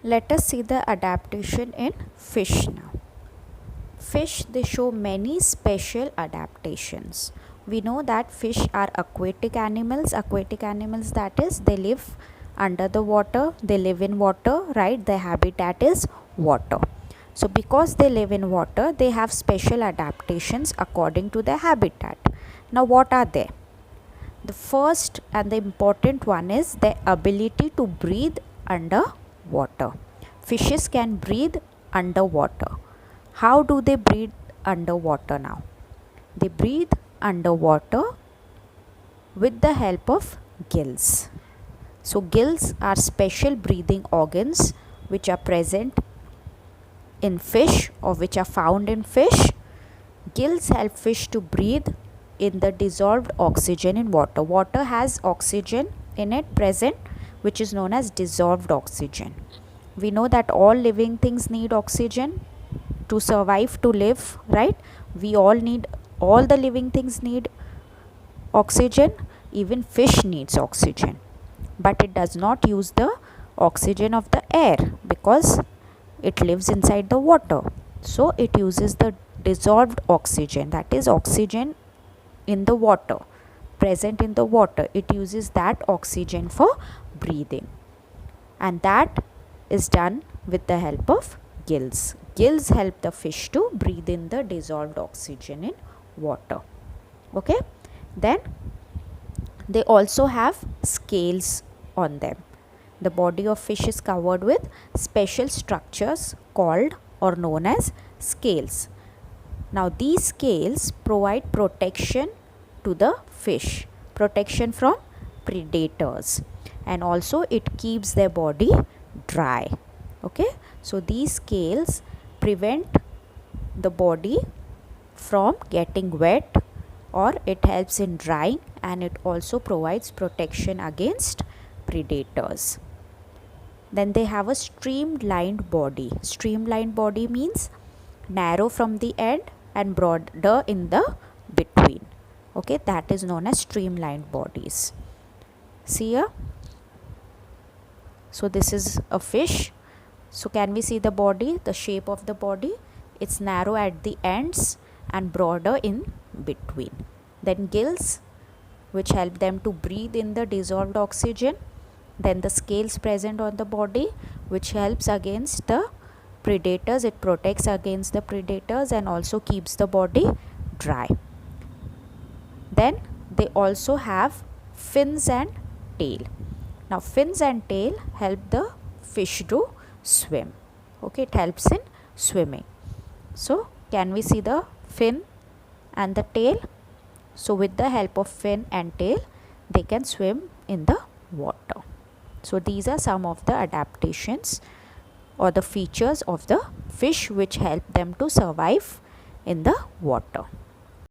Let us see the adaptation in fish now. Fish, they show many special adaptations. We know that fish are aquatic animals. Aquatic animals, that is, they live under the water, they live in water, right? Their habitat is water. So because they live in water, they have special adaptations according to their habitat. Now what are they? The first and the important one is their ability to breathe under water. Fishes can breathe underwater. How do they breathe underwater now? They breathe underwater with the help of gills. So gills are special breathing organs which are present in fish or which are found in fish. Gills help fish to breathe in the dissolved oxygen in water. Water has oxygen in it present, which is known as dissolved oxygen. We know that all living things need oxygen to survive, to live, right? We all need, all the living things need oxygen. Even fish needs oxygen, but it does not use the oxygen of the air because it lives inside the water. So it uses the dissolved oxygen, that is oxygen in the water, present in the water. It uses that oxygen for breathing, and that is done with the help of gills. Gills help the fish to breathe in the dissolved oxygen in water. Okay, then they also have scales on them. The body of fish is covered with special structures called or known as scales. Now these scales provide protection to the fish, protection from predators, and also it keeps their body dry. Okay, so these scales prevent the body from getting wet, or it helps in drying, and it also provides protection against predators. Then they have a streamlined body. Streamlined body means narrow from the end and broader in the between. Okay, that is known as streamlined bodies. See here. So this is a fish. So can we see the body, the shape of the body? It's narrow at the ends and broader in between. Then gills, which help them to breathe in the dissolved oxygen. Then the scales present on the body, which helps against the predators. It protects against the predators and also keeps the body dry. Then they also have fins and tail. Now fins and tail help the fish to swim. Okay, it helps in swimming. So can we see the fin and the tail? So with the help of fin and tail, they can swim in the water. So these are some of the adaptations or the features of the fish which help them to survive in the water.